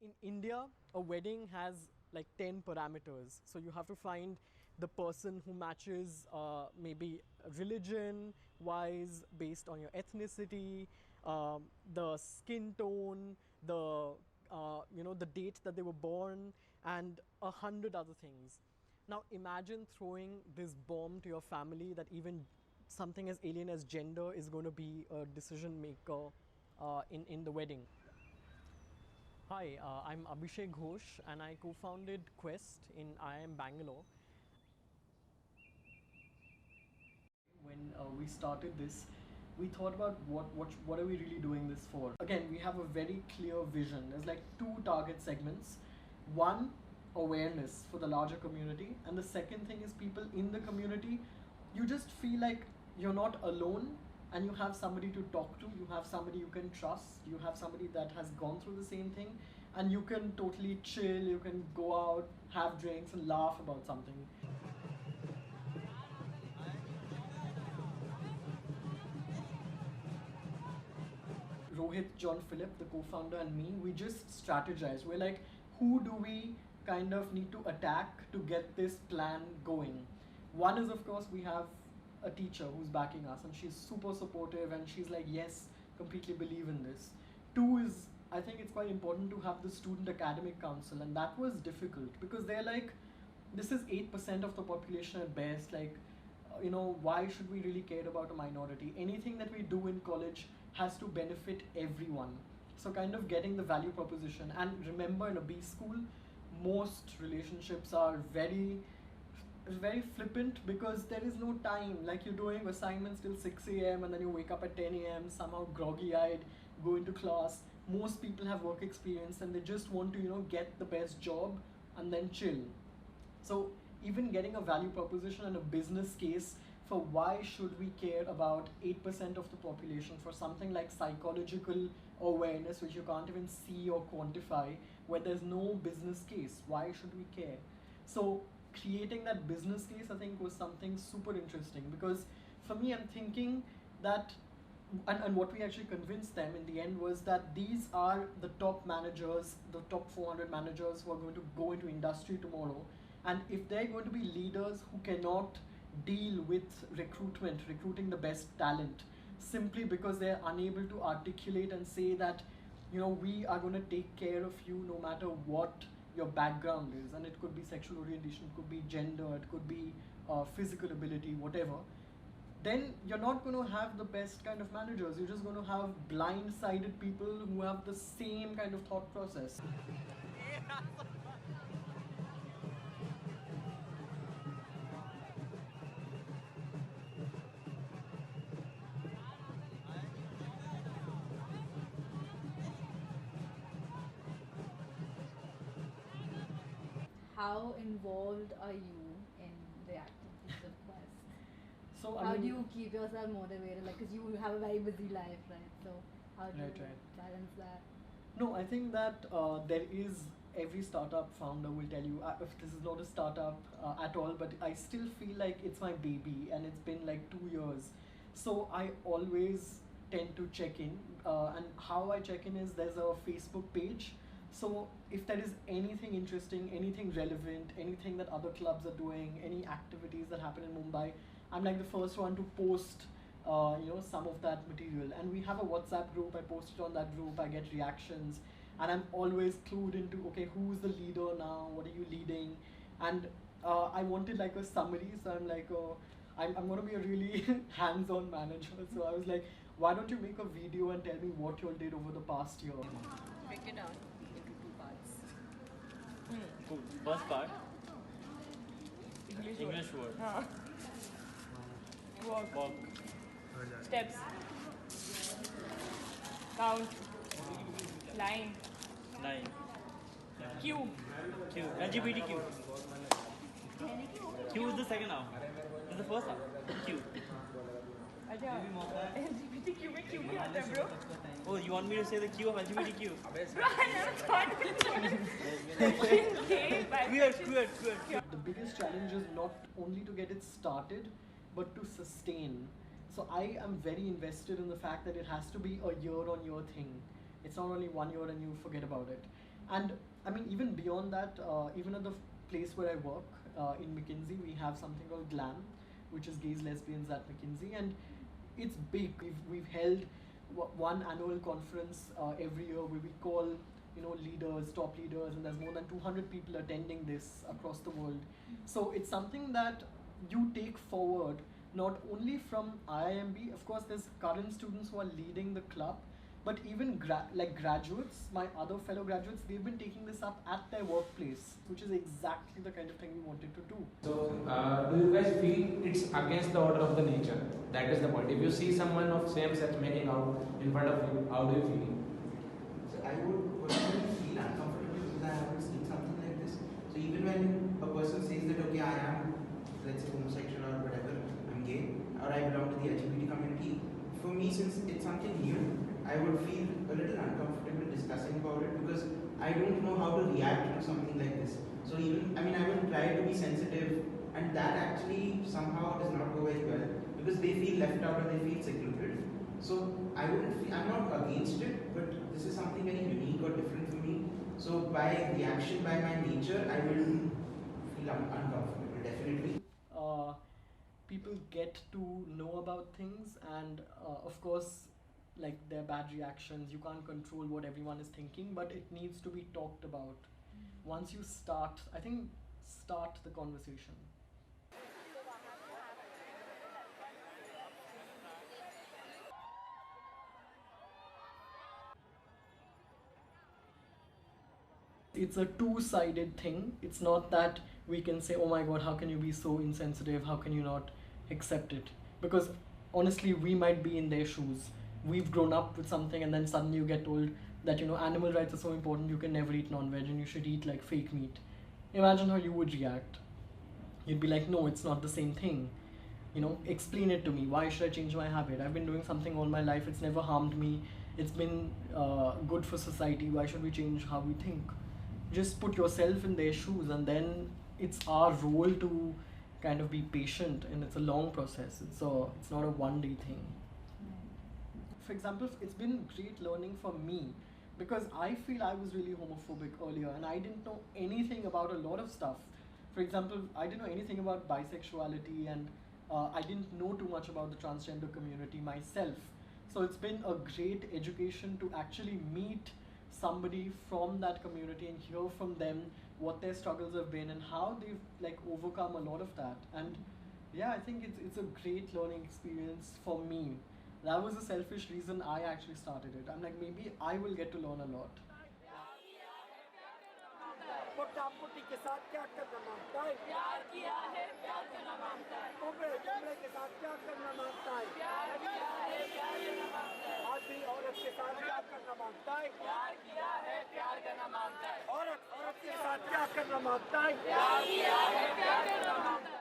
In India, a wedding has like 10 parameters. So you have to find the person who matches maybe religion wise, based on your ethnicity, the skin tone, the the date that they were born, and 100 other things. Now imagine throwing this bomb to your family that even something as alien as gender is going to be a decision maker in the wedding. Hi, I'm Abhishek Ghosh and I co-founded Quest in IIM Bangalore. When we started this, we thought about what are we really doing this for? Again, we have a very clear vision. There's like two target segments. One, awareness for the larger community, and the second thing is people in the community. You just feel like you're not alone and you have somebody to talk to, you have somebody you can trust, you have somebody that has gone through the same thing, and you can totally chill, you can go out, have drinks, and laugh about something. Rohit, John Philip, the co-founder, and me, we just strategized. We're like, who do we kind of need to attack to get this plan going? One is, of course, we have a teacher who's backing us, and she's super supportive, and she's like, yes, completely believe in this. Two is, I think it's quite important to have the student academic council, and that was difficult because they're like, this is 8% of the population at best. Like, why should we really care about a minority? Anything that we do in college has to benefit everyone. So kind of getting the value proposition. And remember, in a B school, most relationships are very flippant because there is no time. Like, you're doing assignments till 6 a.m. and then you wake up at 10 a.m. somehow groggy-eyed, go into class. Most people have work experience and they just want to get the best job and then chill. So even getting a value proposition and a business case for why should we care about 8% of the population for something like psychological awareness, which you can't even see or quantify, where there's no business case. Why should we care? So creating that business case, I think, was something super interesting, because for me, I'm thinking that and what we actually convinced them in the end was that these are the top managers, the top 400 managers who are going to go into industry tomorrow. And if they're going to be leaders who cannot deal with recruiting the best talent, simply because they're unable to articulate and say that, we are going to take care of you no matter what your background is. And it could be sexual orientation, it could be gender, it could be physical ability, whatever. Then you're not going to have the best kind of managers. You're just going to have blind-sided people who have the same kind of thought process. How involved are you in the activities of Quest? So How do you keep yourself motivated? Like, because you have a very busy life, right? So how do you Right. balance that? No, I think that there is, every startup founder will tell you, if this is not a startup at all, but I still feel like it's my baby and it's been like 2 years. So I always tend to check in. And how I check in is, there's a Facebook page. So if there is anything interesting, anything relevant, anything that other clubs are doing, any activities that happen in Mumbai, I'm like the first one to post some of that material. And we have a WhatsApp group. I post it on that group. I get reactions, and I'm always clued into, okay, who's the leader now? What are you leading? And I wanted like a summary, so I'm like, I'm gonna be a really hands-on manager. So I was like, why don't you make a video and tell me what you all did over the past year? Break it down into two parts. Cool. First part, English English word. Walk. Walk. Steps. Count. Line. Line. Cube. Q. LGBTQ. Q is the second half. This is the first half. Q. अच्छा LGBTQ में Q क्या आता है bro? Oh, you want me to say the Q of LGBTQ? Bro, I never thought which one is gay, Queer. The biggest challenge is not only to get it started, but to sustain. So I am very invested in the fact that it has to be a year-on-year thing. It's not only 1 year and you forget about it. And I mean, even beyond that, even at the place where I work in McKinsey, we have something called GLAM, which is Gays, Lesbians at McKinsey, and it's big. We've held one annual conference every year where we call leaders, top leaders, and there's more than 200 people attending this across the world. So it's something that you take forward not only from IIMB. Of course, there's current students who are leading the club, but even graduates, my other fellow graduates, they've been taking this up at their workplace, which is exactly the kind of thing we wanted to do. So, do you guys feel it's against the order of the nature? That is the point. If you see someone of same sex making out in front of you, how do you feel? So I would personally feel uncomfortable because I haven't seen something like this. So even when a person says that, okay, I am, let's say, homosexual or whatever, I'm gay, or I belong to the LGBT community, for me, since it's something new, I would feel a little uncomfortable discussing about it because I don't know how to react to something like this. So even, I would try to be sensitive, and that actually somehow does not go very well because they feel left out or they feel secluded. So I'm not against it, but this is something very unique or different for me. So by reaction, by my nature, I will feel uncomfortable, definitely. People get to know about things, and of course, like their bad reactions, you can't control what everyone is thinking, but it needs to be talked about. Once you start, I think, start the conversation. It's a two-sided thing. It's not that we can say, oh my god, how can you be so insensitive, how can you not accept it? Because honestly, we might be in their shoes. We've grown up with something, and then suddenly you get told that animal rights are so important, you can never eat non-veg and you should eat like fake meat. Imagine how you would react. You'd be like, no, it's not the same thing. Explain it to me. Why should I change my habit? I've been doing something all my life, it's never harmed me, it's been good for society. Why should we change how we think? Just put yourself in their shoes, and then it's our role to kind of be patient, and it's a long process. It's not a one-day thing. For example, it's been great learning for me because I feel I was really homophobic earlier and I didn't know anything about a lot of stuff. For example, I didn't know anything about bisexuality, and I didn't know too much about the transgender community myself. So it's been a great education to actually meet somebody from that community and hear from them what their struggles have been and how they've overcome a lot of that. And yeah, I think it's a great learning experience for me. That was a selfish reason I actually started it. I'm like, maybe I will get to learn a lot. Putty के साथ क्या करना मांगता है? प्यार किया है, प्यार करना मांगता है। उम्र के साथ क्या करना मांगता है? प्यार किया है, प्यार करना मांगता है। आदमी औरत के साथ क्या करना मांगता है? प्यार किया है, प्यार करना मांगता है। औरत के साथ क्या करना मांगता है? प्यार किया है, प्यार करना मांगता है।